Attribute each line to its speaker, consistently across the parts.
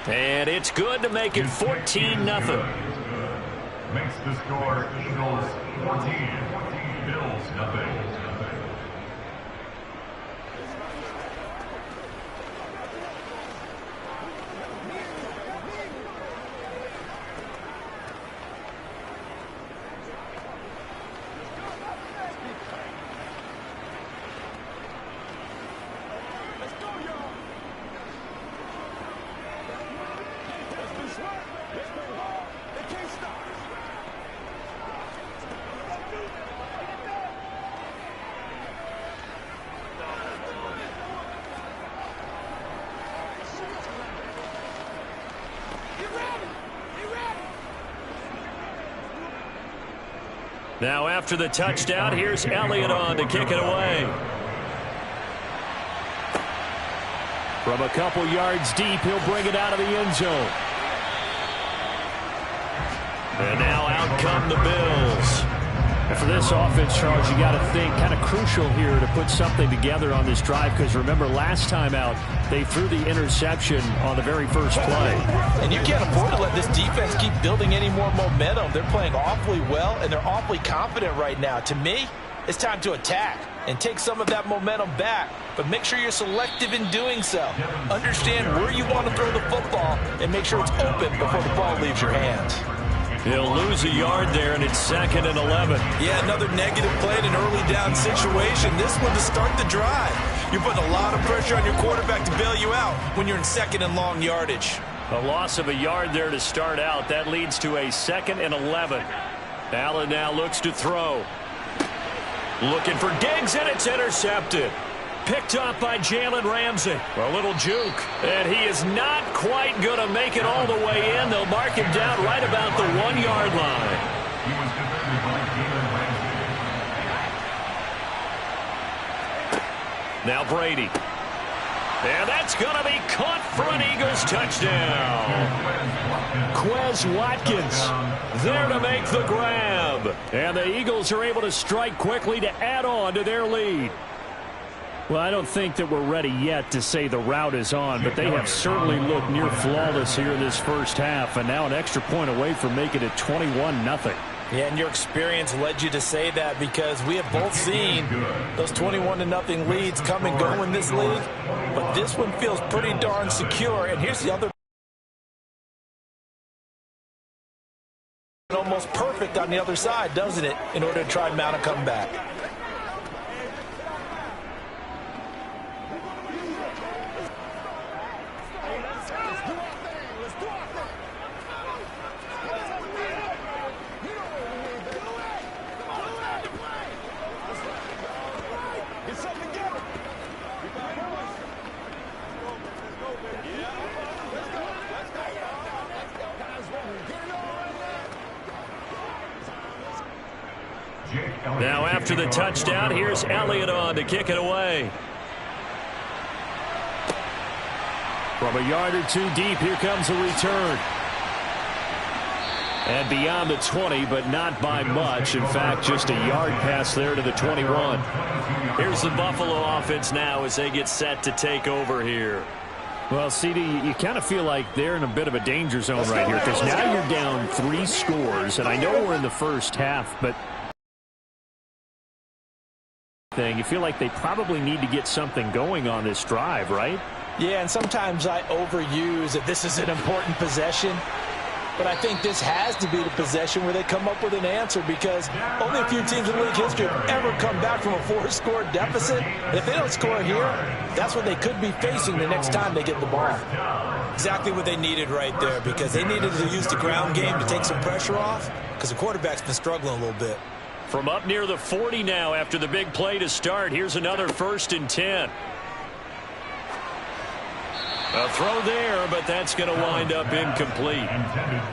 Speaker 1: And it's good to make it 14-0.
Speaker 2: Makes the score Eagles 14, Bills nothing.
Speaker 1: Now after the touchdown, here's Elliott on to kick it away. From a couple yards deep, he'll bring it out of the end zone. And now out come the Bills.
Speaker 3: And for this offense, Charles, you got to think kind of crucial here to put something together on this drive, because remember last time out they threw the interception on the very first play.
Speaker 4: And you can't afford to let this defense keep building any more momentum. They're playing awfully well, and they're awfully confident right now. To me, it's time to attack and take some of that momentum back, but make sure you're selective in doing so. Understand where you want to throw the football and make sure it's open before the ball leaves your hands.
Speaker 1: He'll lose a yard there, and it's 2nd and 11.
Speaker 4: Yeah, another negative play in an early down situation. This one to start the drive. You're putting a lot of pressure on your quarterback to bail you out when you're in 2nd and long yardage.
Speaker 1: A loss of a yard there to start out. That leads to a 2nd and 11. Allen now looks to throw. Looking for Diggs, and it's intercepted. Picked up by Jalen Ramsey. A little juke. And he is not quite going to make it all the way in. They'll mark him down right about the 1-yard line.
Speaker 2: He was defended by Jalen Ramsey.
Speaker 1: Now Brady. And that's going to be caught for an Eagles touchdown. Quez Watkins there to make the grab. And the Eagles are able to strike quickly to add on to their lead.
Speaker 3: Well, I don't think that we're ready yet to say the route is on, but they have certainly looked near flawless here in this first half, and now an extra point away from making it 21-0.
Speaker 4: Yeah, and your experience led you to say that, because we have both seen those 21-0 leads come and go in this league, but this one feels pretty darn secure. And here's the other. Almost perfect on the other side, doesn't it, in order to try and mount a comeback.
Speaker 1: Now after the touchdown, here's Elliott on to kick it away.
Speaker 3: From a yard or two deep, here comes a return. And beyond the 20, but not by much. In fact, just a yard pass there to the 21.
Speaker 1: Here's the Buffalo offense now as they get set to take over here.
Speaker 3: Well, CD, you kind of feel like they're in a bit of a danger zone right here, because now you're down 3 scores, and I know we're in the first half, but you feel like they probably need to get something going on this drive, right?
Speaker 4: Yeah, and sometimes I overuse that this is an important possession, but I think this has to be the possession where they come up with an answer, because only a few teams in league history have ever come back from a 4-score deficit. If they don't score here, that's what they could be facing the next time they get the ball. Exactly what they needed right there, because they needed to use the ground game to take some pressure off, because the quarterback's been struggling a little bit.
Speaker 1: From up near the 40 now after the big play to start, here's another 1st and 10. A throw there, but that's going to wind up incomplete.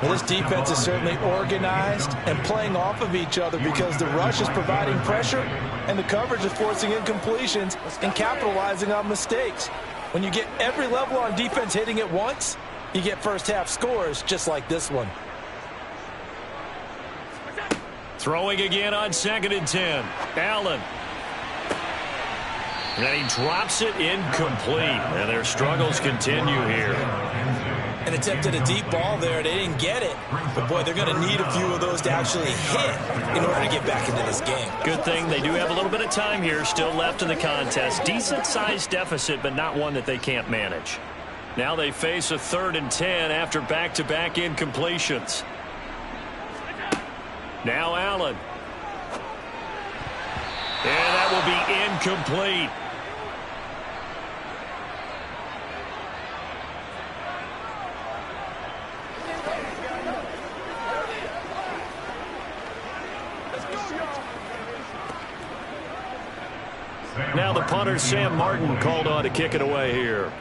Speaker 4: Well, this defense is certainly organized and playing off of each other, because the rush is providing pressure and the coverage is forcing incompletions and capitalizing on mistakes. When you get every level on defense hitting at once, you get first half scores just like this one.
Speaker 1: Throwing again on 2nd and 10. Allen. And he drops it incomplete. And their struggles continue here.
Speaker 4: and attempted a deep ball there. They didn't get it. But, boy, they're going to need a few of those to actually hit in order to get back into this game.
Speaker 1: Good thing they do have a little bit of time here still left in the contest. Decent-sized deficit, but not one that they can't manage. Now they face a 3rd and 10 after back-to-back incompletions. Now Allen. And that will be incomplete. Now the punter, Sam Martin, called on to kick it away here.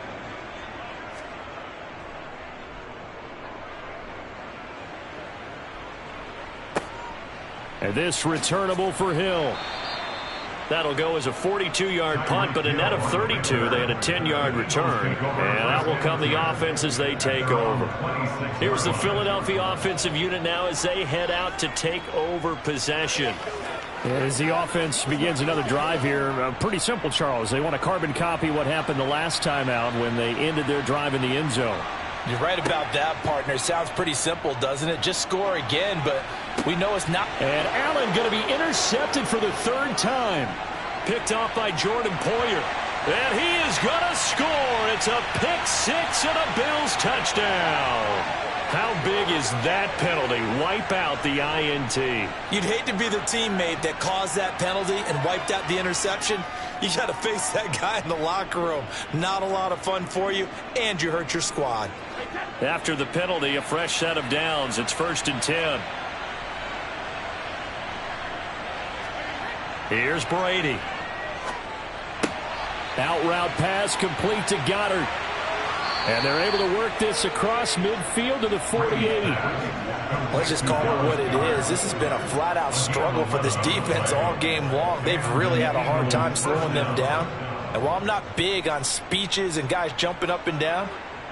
Speaker 1: And this returnable for Hill. That'll go as a 42-yard punt, but a net of 32. They had a 10-yard return. And that will come the offense as they take over. Here's the Philadelphia offensive unit now as they head out to take over possession.
Speaker 3: As the offense begins another drive here, pretty simple, Charles. They want to carbon copy what happened the last time out when they ended their drive in the end zone.
Speaker 4: You're right about that, partner. Sounds pretty simple, doesn't it? Just score again, but we know it's not.
Speaker 3: And Allen going to be intercepted for the 3rd time.
Speaker 1: Picked off by Jordan Poyer. And he is going to score. It's a pick-6 and a Bills touchdown. How big is that penalty? Wipe out the INT.
Speaker 4: You'd hate to be the teammate that caused that penalty and wiped out the interception. You got to face that guy in the locker room. Not a lot of fun for you, and you hurt your squad.
Speaker 1: After the penalty, a fresh set of downs. It's 1st and 10. Here's Brady.
Speaker 3: Out route pass complete to Goddard. And they're able to work this across midfield to the 48.
Speaker 4: Let's just call it what it is. This has been a flat-out struggle for this defense all game long. They've really had a hard time slowing them down. And while I'm not big on speeches and guys jumping up and down,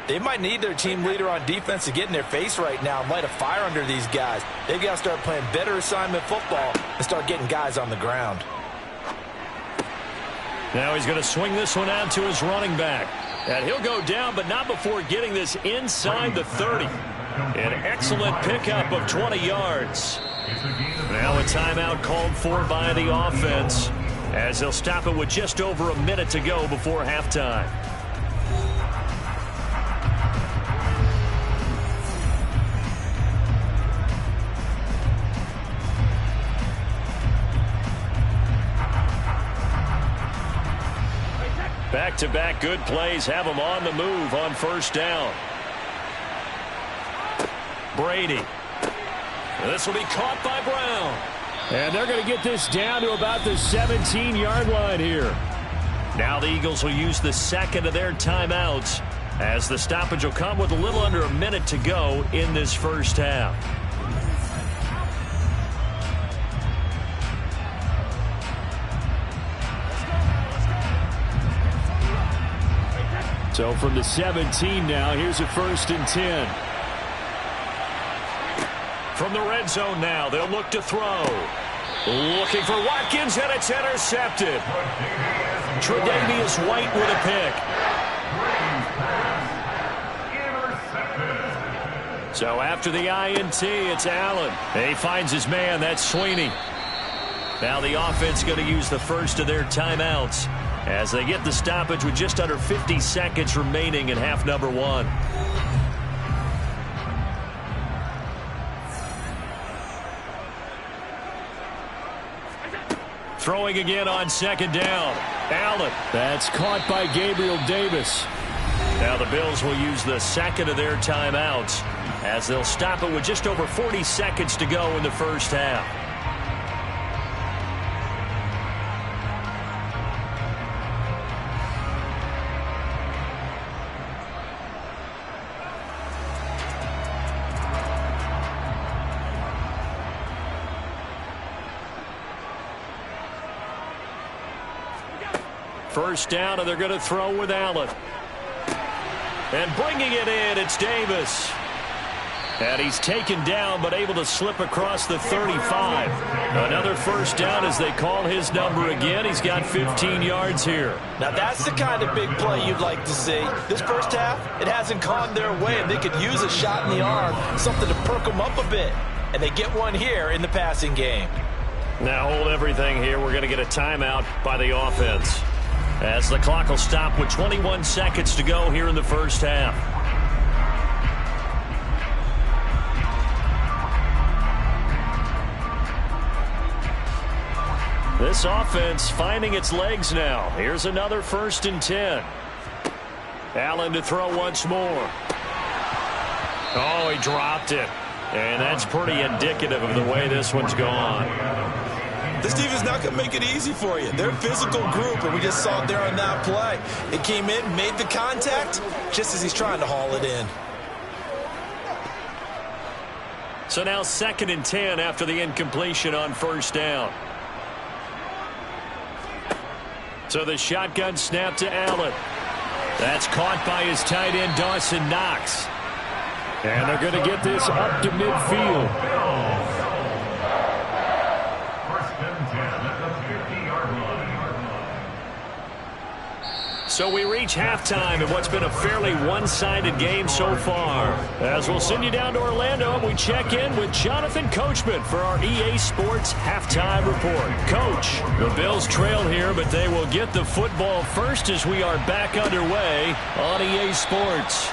Speaker 4: they might need their team leader on defense to get in their face right now and light a fire under these guys. They've got to start playing better assignment football and start getting guys on the ground.
Speaker 1: Now he's going to swing this one out to his running back. And he'll go down, but not before getting this inside the 30. An excellent pickup of 20 yards. Now a timeout called for by the offense as they'll stop it with just over a minute to go before halftime. Back-to-back good plays have them on the move on 1st down. Brady. This will be caught by Brown.
Speaker 3: And they're going to get this down to about the 17-yard line here.
Speaker 1: Now the Eagles will use the 2nd of their timeouts as the stoppage will come with a little under a minute to go in this 1st half.
Speaker 3: So from the 17 now, here's a 1st and 10.
Speaker 1: From the red zone now, they'll look to throw. Looking for Watkins, and it's intercepted. Tre'Davious White with a pick. So after the INT, it's Allen. He finds his man. That's Sweeney. Now the offense going to use the 1st of their timeouts as they get the stoppage with just under 50 seconds remaining in half number 1. Throwing again on 2nd down. Allen.
Speaker 3: That's caught by Gabriel Davis.
Speaker 1: Now the Bills will use the 2nd of their timeouts as they'll stop it with just over 40 seconds to go in the 1st half. First down, and they're going to throw with Allen. And bringing it in, it's Davis. And he's taken down, but able to slip across the 35. Another first down as they call his number again. He's got 15 yards here.
Speaker 4: Now, that's the kind of big play you'd like to see. This first half, it hasn't gone their way, and they could use a shot in the arm, something to perk them up a bit. And they get one here in the passing game.
Speaker 1: Now hold everything here. We're going to get a timeout by the offense, as the clock will stop with 21 seconds to go here in the first half. This offense finding its legs now. Here's another 1st and 10. Allen to throw once more. Oh, he dropped it. And that's pretty indicative of the way this one's gone.
Speaker 4: This defense is not going to make it easy for you. They're a physical group, and we just saw it there on that play. It came in, made the contact, just as he's trying to haul it in.
Speaker 1: So now 2nd and 10 after the incompletion on 1st down. So the shotgun snap to Allen. That's caught by his tight end, Dawson Knox. And they're going to get this up to midfield.
Speaker 2: 1st and 10 at the 50-yard line.
Speaker 1: So we reach halftime in what's been a fairly one-sided game so far. As we'll send you down to Orlando, and we check in with Jonathan Coachman for our EA Sports Halftime Report. Coach, the Bills trail here, but they will get the football first as we are back underway on EA Sports.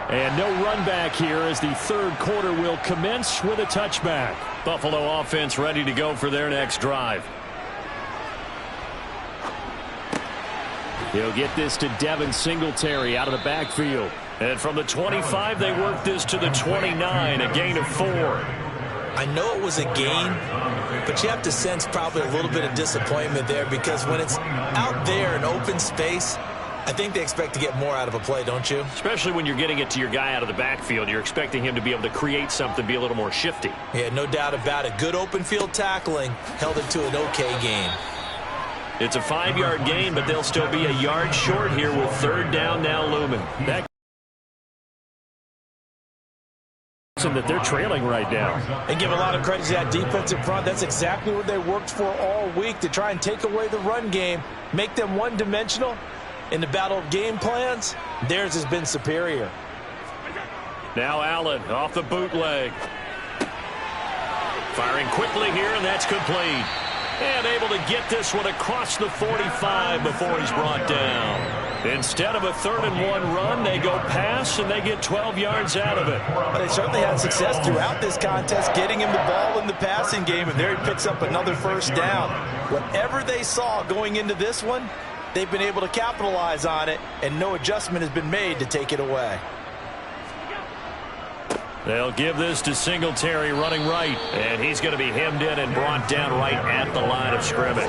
Speaker 1: And no run back here as the 3rd quarter will commence with a touchback. Buffalo offense ready to go for their next drive. He'll get this to Devin Singletary out of the backfield. And from the 25, they work this to the 29, a gain of 4.
Speaker 4: I know it was a gain, but you have to sense probably a little bit of disappointment there, because when it's out there in open space, I think they expect to get more out of a play, don't you?
Speaker 1: Especially when you're getting it to your guy out of the backfield. You're expecting him to be able to create something, be a little more shifty.
Speaker 4: Yeah, no doubt about it. Good open field tackling held it to an okay gain.
Speaker 1: It's a 5-yard gain, but they'll still be a yard short here with 3rd down now looming. That they're trailing right now.
Speaker 4: And give a lot of credit to that defensive front. That's exactly what they worked for all week, to try and take away the run game, make them one-dimensional. In the battle of game plans, theirs has been superior.
Speaker 1: Now Allen off the bootleg. Firing quickly here, and that's complete. And able to get this one across the 45 before he's brought down. Instead of a 3rd and 1 run, they go pass, and they get 12 yards out of it.
Speaker 4: But they certainly had success throughout this contest, getting him the ball in the passing game, and there he picks up another 1st down. Whatever they saw going into this one, they've been able to capitalize on it, and no adjustment has been made to take it away.
Speaker 1: They'll give this to Singletary running right, and he's going to be hemmed in and brought down right at the line of scrimmage.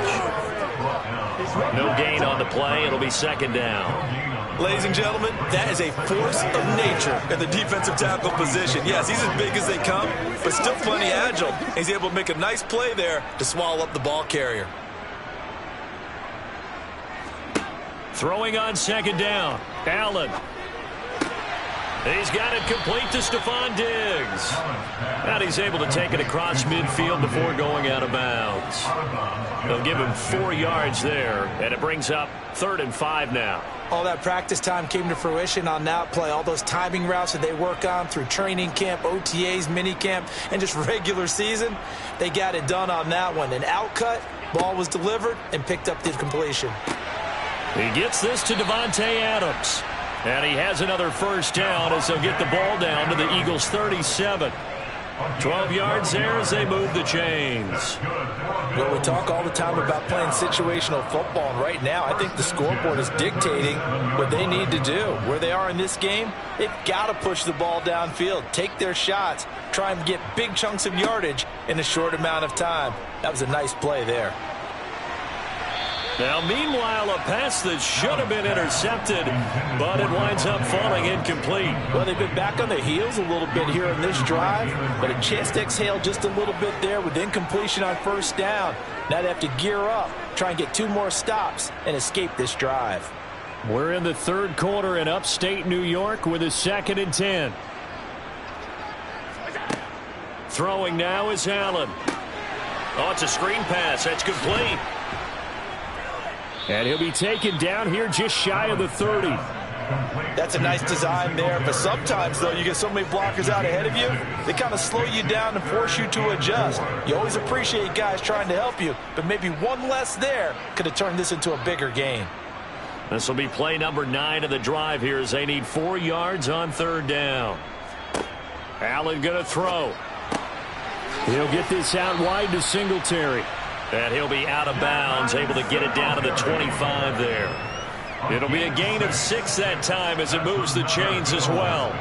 Speaker 1: No gain on the play. It'll be 2nd down.
Speaker 4: Ladies and gentlemen, that is a force of nature in the defensive tackle position. Yes, he's as big as they come, but still plenty agile. He's able to make a nice play there to swallow up the ball carrier.
Speaker 1: Throwing on 2nd down, Allen. He's got it complete to Stephon Diggs. And he's able to take it across midfield before going out of bounds. They'll give him 4 yards there, and it brings up 3rd and 5 now.
Speaker 4: All that practice time came to fruition on that play. All those timing routes that they work on through training camp, OTAs, minicamp, and just regular season, they got it done on that one. An outcut, ball was delivered, and picked up the completion.
Speaker 1: He gets this to Davante Adams. And he has another 1st down as they'll get the ball down to the Eagles' 37. 12 yards there as they move the chains.
Speaker 4: Well, we talk all the time about playing situational football, and right now I think the scoreboard is dictating what they need to do. Where they are in this game, they've got to push the ball downfield, take their shots, try and get big chunks of yardage in a short amount of time. That was a nice play there.
Speaker 1: Now, meanwhile, a pass that should have been intercepted, but it winds up falling incomplete.
Speaker 4: Well, they've been back on their heels a little bit here in this drive, but a chance to exhale just a little bit there with incompletion on 1st down. Now they have to gear up, try and get 2 more stops, and escape this drive.
Speaker 3: We're in the 3rd quarter in upstate New York with a 2nd and 10.
Speaker 1: Throwing now is Allen. Oh, it's a screen pass. That's complete.
Speaker 3: And he'll be taken down here just shy of the 30.
Speaker 4: That's a nice design there, but sometimes, though, you get so many blockers out ahead of you, they kind of slow you down and force you to adjust. You always appreciate guys trying to help you, but maybe one less there could have turned this into a bigger game.
Speaker 1: This will be play number 9 of the drive here as they need 4 yards on 3rd down. Allen going to throw.
Speaker 3: He'll get this out wide to Singletary.
Speaker 1: And he'll be out of bounds, able to get it down to the 25 there. It'll be a gain of 6 that time as it moves the chains as well.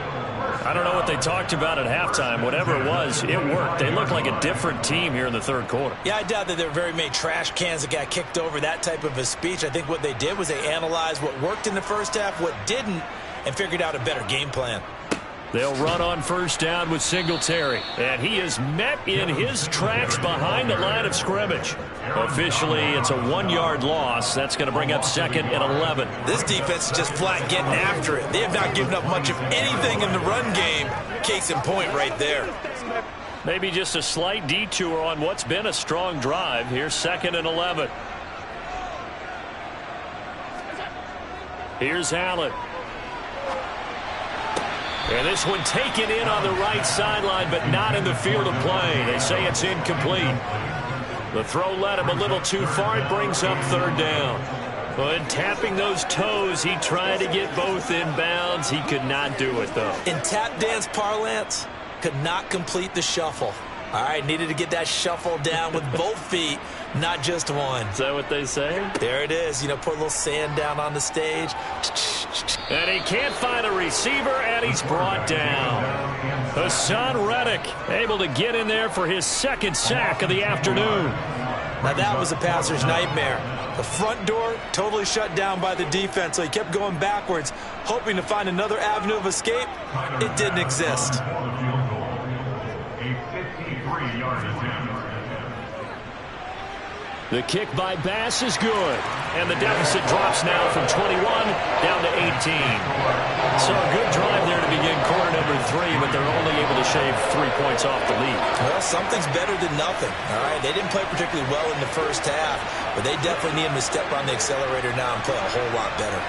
Speaker 1: I don't know what they talked about at halftime. Whatever it was, it worked. They look like a different team here in the 3rd quarter.
Speaker 4: Yeah, I doubt that there were very many trash cans that got kicked over, that type of a speech. I think what they did was they analyzed what worked in the first half, what didn't, and figured out a better game plan.
Speaker 1: They'll run on 1st down with Singletary. And he is met in his tracks behind the line of scrimmage. Officially, it's a 1-yard loss. That's going to bring up 2nd and 11.
Speaker 4: This defense is just flat getting after it. They have not given up much of anything in the run game. Case in point right there.
Speaker 1: Maybe just a slight detour on what's been a strong drive. Here's 2nd and 11. Here's Allen. And this one taken in on the right sideline, but not in the field of play. They say it's incomplete. The throw led him a little too far. It brings up 3rd down. But tapping those toes, he tried to get both in bounds. He could not do it, though.
Speaker 4: In tap dance parlance, could not complete the shuffle. All right, needed to get that shuffle down with both feet, not just one.
Speaker 1: Is that what they say?
Speaker 4: There it is. You know, put a little sand down on the stage.
Speaker 1: And he can't find a receiver, and he's brought down. Hassan Reddick able to get in there for his 2nd sack of the afternoon.
Speaker 4: Now that was a passer's nightmare. The front door totally shut down by the defense, so he kept going backwards, hoping to find another avenue of escape. It didn't exist.
Speaker 3: The kick by Bass is good.
Speaker 1: And the deficit drops now from 21 down to 18. So a good drive there to begin quarter number 3, but they're only able to shave 3 points off the lead.
Speaker 4: Well, something's better than nothing. All right, they didn't play particularly well in the first half, but they definitely need him to step on the accelerator now and play a whole lot better.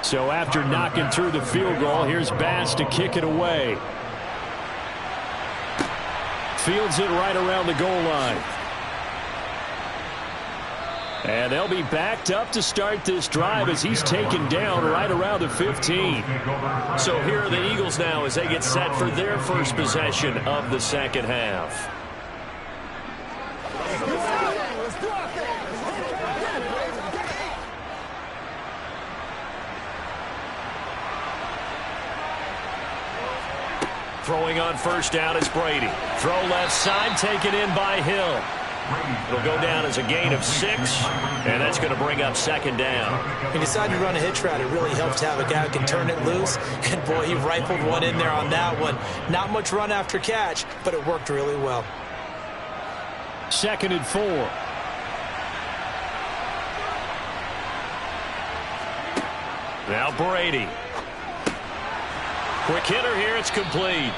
Speaker 3: So after knocking through the field goal, here's Bass to kick it away. Fields it right around the goal line. And they'll be backed up to start this drive as he's taken down right around the 15.
Speaker 1: So here are the Eagles now as they get set for their first possession of the 2nd half. Throwing on 1st down is Brady. Throw left side, taken in by Hill. It'll go down as a gain of 6, and that's going to bring up 2nd down.
Speaker 4: He decided to run a hitch route. It really helps to have a guy who can turn it loose. And, boy, he rifled one in there on that one. Not much run after catch, but it worked really well.
Speaker 3: 2nd and 4.
Speaker 1: Now Brady. Quick hitter here. It's complete.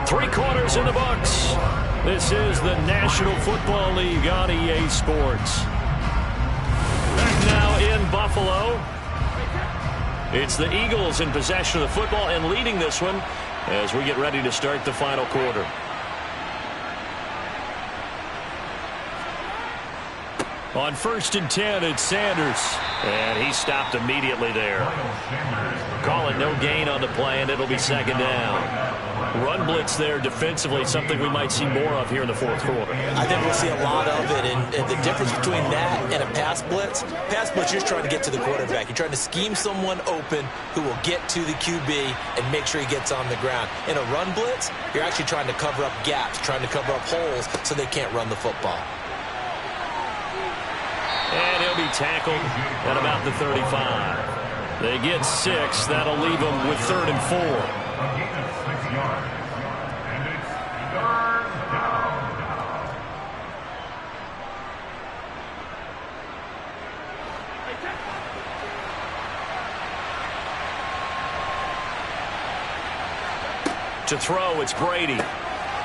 Speaker 1: Three quarters in the books. This is the National Football League on EA Sports. Back now in Buffalo. It's the Eagles in possession of the football and leading this one as we get ready to start the final quarter. On 1st and 10, it's Sanders. And he stopped immediately there. Calling no gain on the play, and it'll be 2nd down. Run blitz there defensively, something we might see more of here in the fourth quarter.
Speaker 4: I think we'll see a lot of it, and the difference between that and a pass blitz, you're just trying to get to the quarterback. You're trying to scheme someone open who will get to the QB and make sure he gets on the ground. In a run blitz, you're actually trying to cover up gaps, trying to cover up holes so they can't run the football.
Speaker 1: And he'll be tackled at about the 35. They get 6. That'll leave them with 3rd and 4.
Speaker 2: A gain of 6 yards. And it's third down.
Speaker 1: To throw, it's Brady.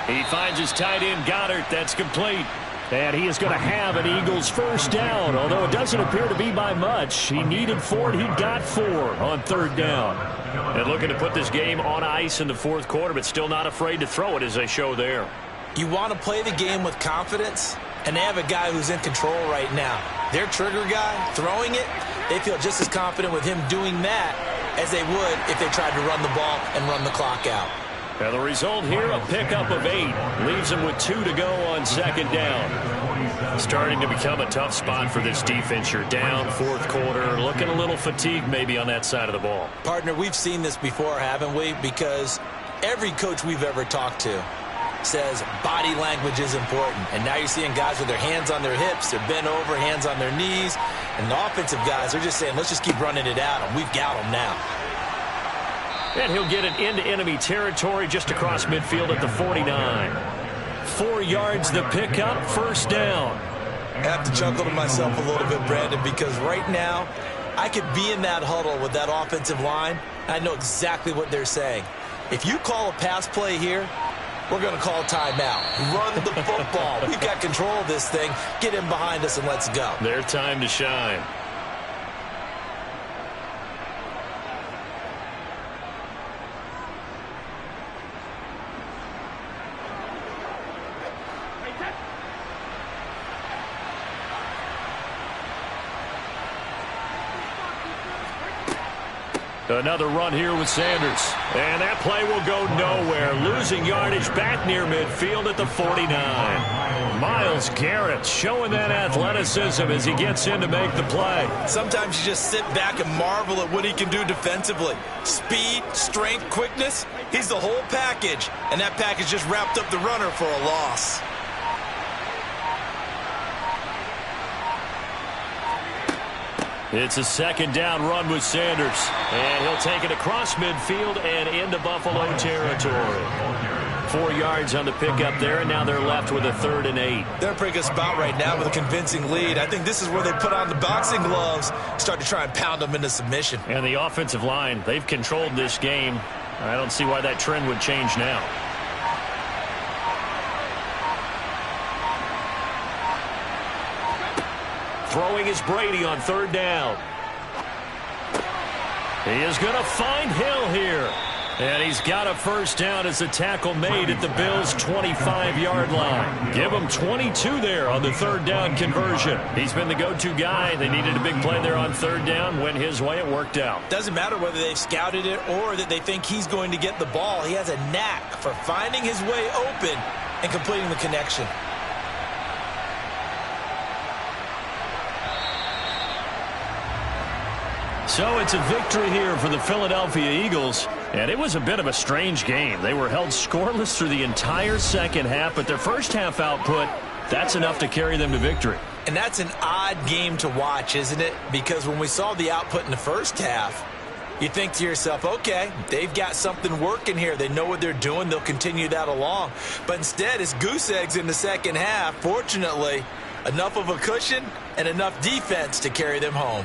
Speaker 1: He finds his tight end, Goddard. That's complete.
Speaker 3: And he is going to have an Eagles first down, although it doesn't appear to be by much. He needed 4, and he got 4 on 3rd down.
Speaker 1: And looking to put this game on ice in the fourth quarter, but still not afraid to throw it as they show there.
Speaker 4: You want to play the game with confidence, and they have a guy who's in control right now. Their trigger guy, throwing it, they feel just as confident with him doing that as they would if they tried to run the ball and run the clock out.
Speaker 1: And the result here, a pickup of 8. Leaves them with 2 to go on 2nd down. Starting to become a tough spot for this defense. You're down fourth quarter, looking a little fatigued maybe on that side of the ball.
Speaker 4: Partner, we've seen this before, haven't we? Because every coach we've ever talked to says body language is important. And now you're seeing guys with their hands on their hips, they're bent over, hands on their knees. And the offensive guys, they're just saying, let's just keep running it at them. We've got them now.
Speaker 1: And he'll get it into enemy territory just across midfield at the 49. 4 yards the pickup, first down.
Speaker 4: I have to chuckle to myself a little bit, Brandon, because right now I could be in that huddle with that offensive line. I know exactly what they're saying. If you call a pass play here, we're going to call timeout. Run the football. We've got control of this thing. Get him behind us and let's go.
Speaker 1: Their time to shine. Another run here with Sanders. And that play will go nowhere. Losing yardage back near midfield at the 49. Myles Garrett showing that athleticism as he gets in to make the play.
Speaker 4: Sometimes you just sit back and marvel at what he can do defensively. Speed, strength, quickness. He's the whole package. And that package just wrapped up the runner for a loss.
Speaker 1: It's a 2nd down run with Sanders. And he'll take it across midfield and into Buffalo territory. 4 yards on the pickup there, and now they're left with a 3rd and 8.
Speaker 4: They're in a pretty good spot right now with a convincing lead. I think this is where they put on the boxing gloves, start to try and pound them into submission.
Speaker 1: And the offensive line, they've controlled this game. I don't see why that trend would change now. Throwing is Brady on 3rd down. He is going to find Hill here. And he's got a first down as the tackle made at the Bills' 25-yard line. Give him 22 there on the 3rd down conversion. He's been the go-to guy. They needed a big play there on 3rd down. Went his way. It worked out.
Speaker 4: Doesn't matter whether they've scouted it or that they think he's going to get the ball. He has a knack for finding his way open and completing the connection.
Speaker 1: So it's a victory here for the Philadelphia Eagles. And it was a bit of a strange game. They were held scoreless through the entire second half, but their first half output, that's enough to carry them to victory.
Speaker 4: And that's an odd game to watch, isn't it? Because when we saw the output in the first half, you think to yourself, okay, they've got something working here. They know what they're doing. They'll continue that along. But instead, it's goose eggs in the second half. Fortunately, enough of a cushion and enough defense to carry them home.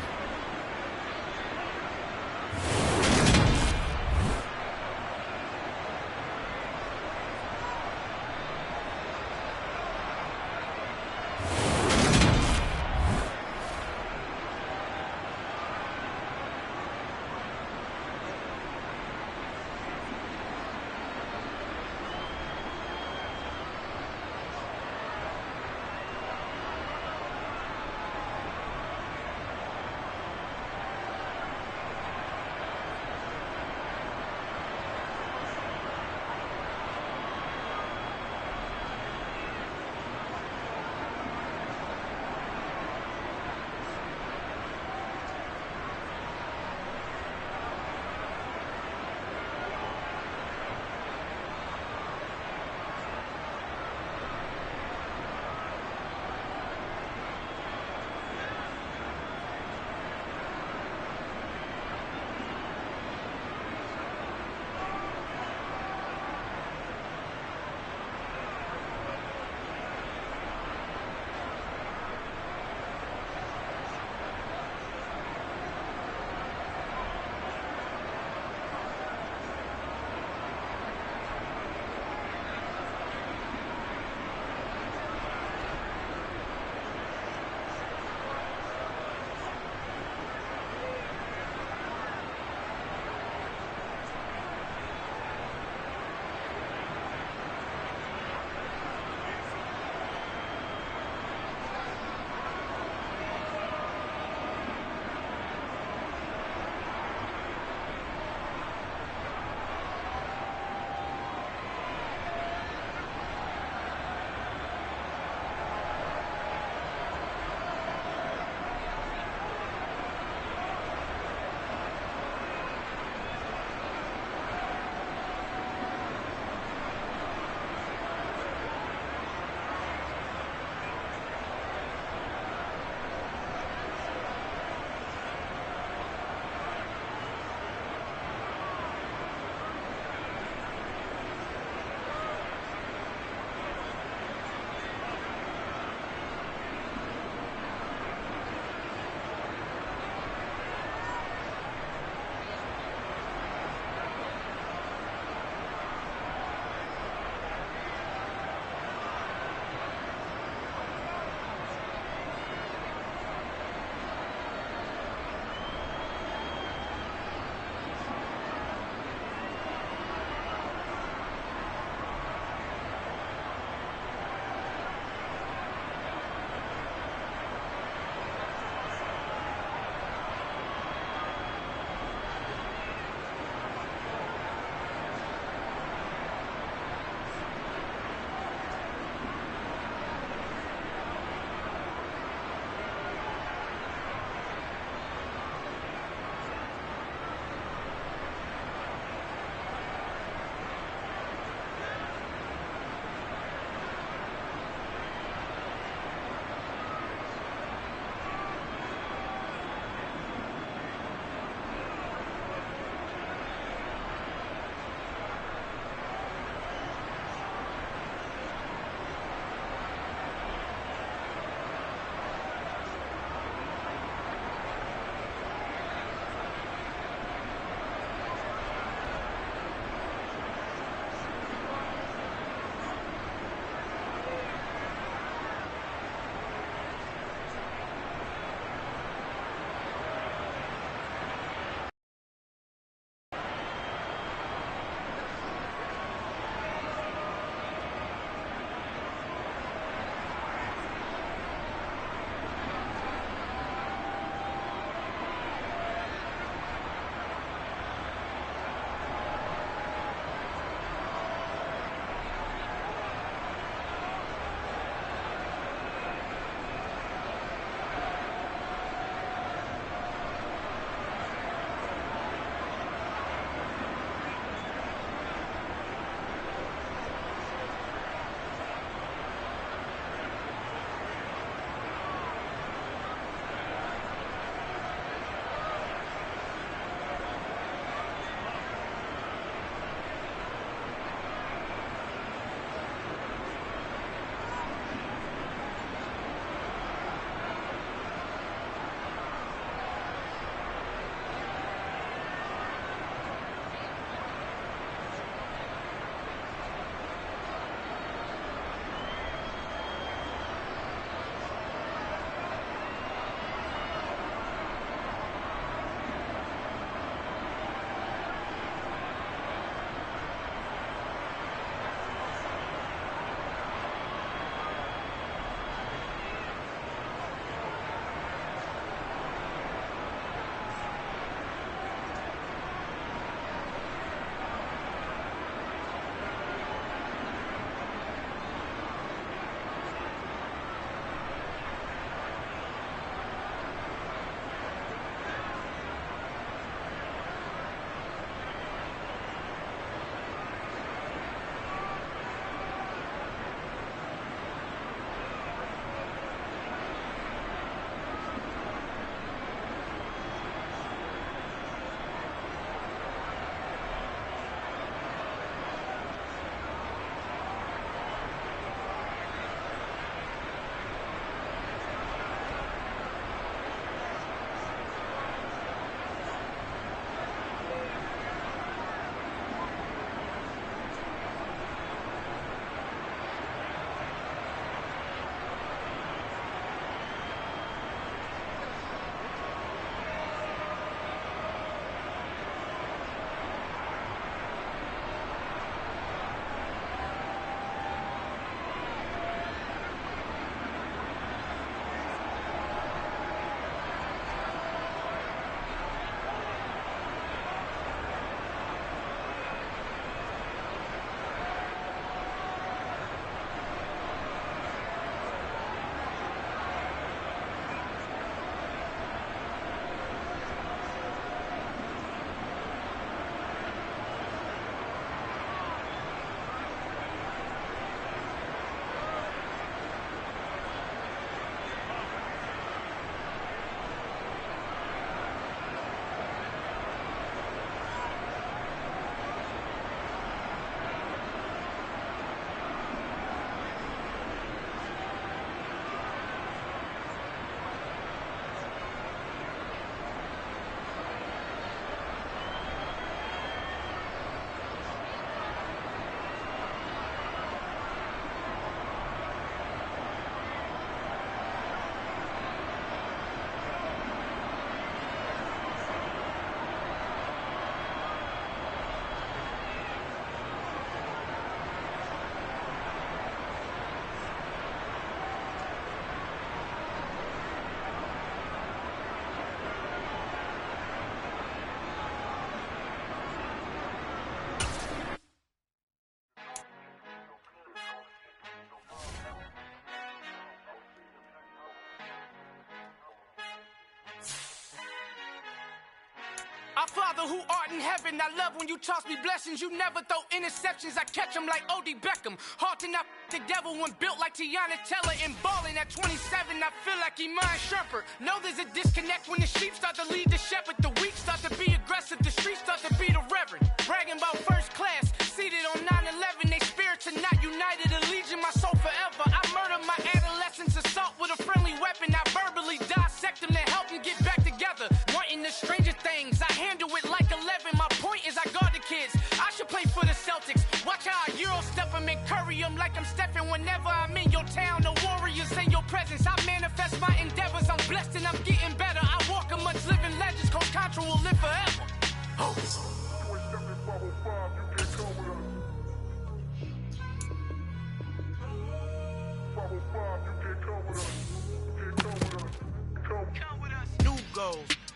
Speaker 5: Our Father who art in heaven, I love when you toss me blessings. You never throw interceptions, I catch them like O.D. Beckham. Hard to not the devil when built like Tiana Teller and balling at 27. I feel like Iman Shumpert. Know there's a disconnect when the sheep start to lead the shepherd. The weak start to be aggressive, the streets start to be the reverend. Bragging about first class, seated on 9/11. They spirits are not united, a legion, my soul forever. I murder my adolescence, assault with a friendly weapon. I verbally dissect them to help them get back together. Wanting the stranger things, I handle it like 11. My point is I guard the kids. I should play for the Celtics. Watch how I Euro step them and curry them like I'm stepping. Whenever I'm in your town, the Warriors in your presence. I manifest my endeavors. I'm blessed and I'm getting better. I walk amongst living legends. Coach Contra will live forever.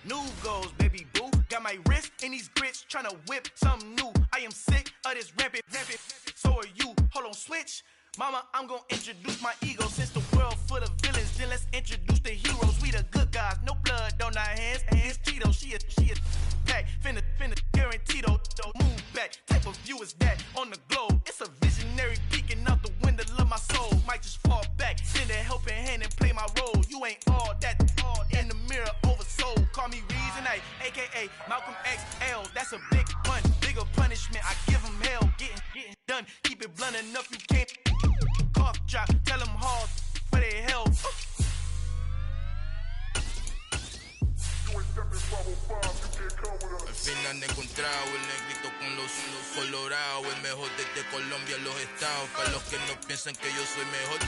Speaker 5: New goals, baby boo. Got my wrist in these grits, tryna whip something new. I am sick of this rampant. So are you. Hold on, switch. Mama, I'm gonna introduce my ego. Since the world full of villains, then let's introduce the heroes. We the good guys, no blood on our hands. It's Tito, she a pack. Finna, guaranteed don't move back. Type of view is that on the globe? It's a visionary peeking out the window of my soul. Might just fall back, send a helping hand and play my role. You ain't all that in the mirror oversold. Call me Reason A, aka Malcolm XL. That's a big pun, bigger punishment. I give him hell, getting done. Keep it blunt enough, you can't cough drop. Tell them hard for their health.
Speaker 6: Al fin han encontrado el negrito con los colorados, el mejor desde Colombia a los estados. Para los que no piensan que yo soy mejor,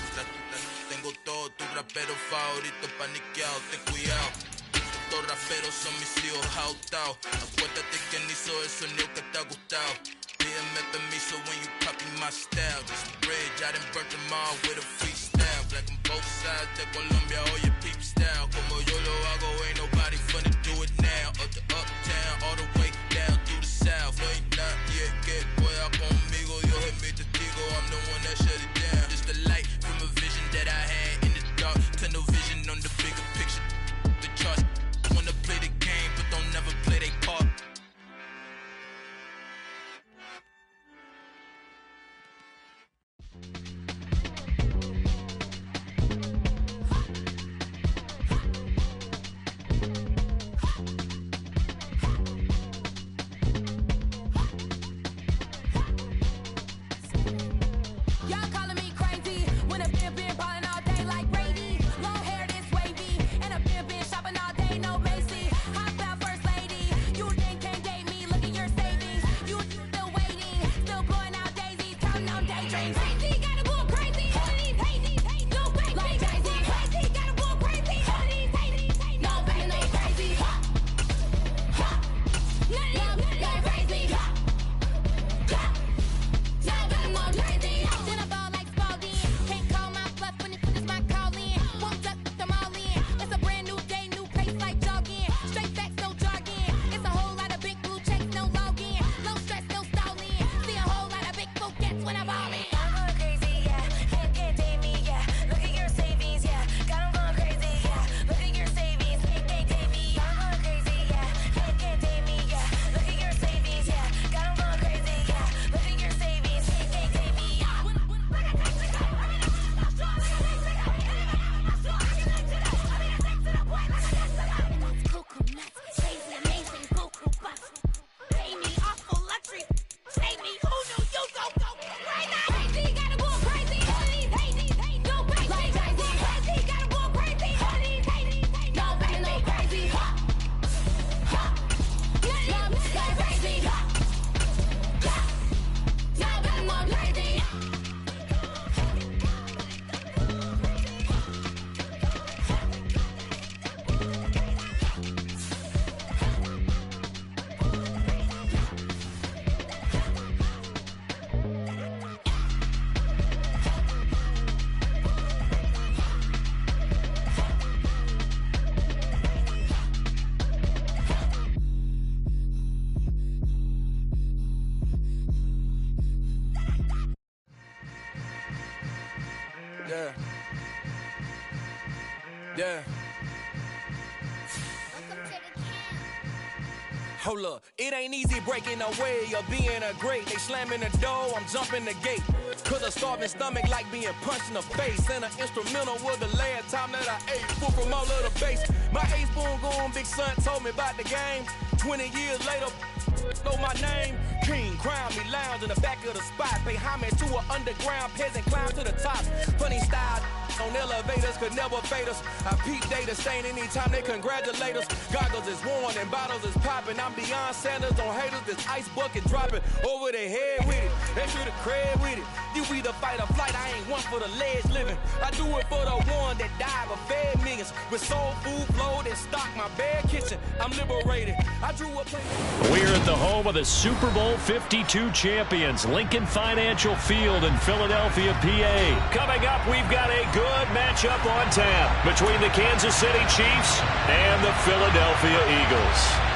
Speaker 6: tengo todo tu rapero favorito paniqueado, ten cuidado. Estos raperos son mis hijos jautados. Acuérdate quién hizo el sonido que te ha gustado. Pídeme permiso when you copy my style. Just a bridge, I done burnt them all with a freestyle. Black on both sides de Colombia, oye peep style. Como yo lo hago, ain't nobody finna do it now. Up to uptown, all the way down through the south. No hay nadie que pueda conmigo, Dios es mi testigo. I'm the one that shut it down. Just the light from a vision that I had in the dark. Tunnel vision on the bigger picture. The charts wanna play the game, but don't never play their part.
Speaker 7: Hold up, it ain't easy breaking away or being a great. They slamming the door, I'm jumping the gate. Cause a starving stomach like being punched in the face. And an instrumental was the last time that I ate. Food from all of the base. My ace boom going, big son told me about the game. 20 years later, know my name. King, crown me, lounge in the back of the spot. Pay homage to an underground peasant, climb to the top. Funny style on elevators could never fade us. I peep data stain anytime they congratulate us. Goggles is worn and bottles is popping. I'm beyond Sanders on haters, this ice bucket dropping over their head with it. They should have cred with it. You either fight or flight, I ain't one for the ledge living. I do it for the one that died but fed millions. With soul food flowed and stocked my bare kitchen. I'm liberated. I drew a play.
Speaker 3: We're at the home of the Super Bowl 52 champions, Lincoln Financial Field in Philadelphia, PA. Coming up, we've got a good matchup on tap between the Kansas City Chiefs and the Philadelphia Eagles.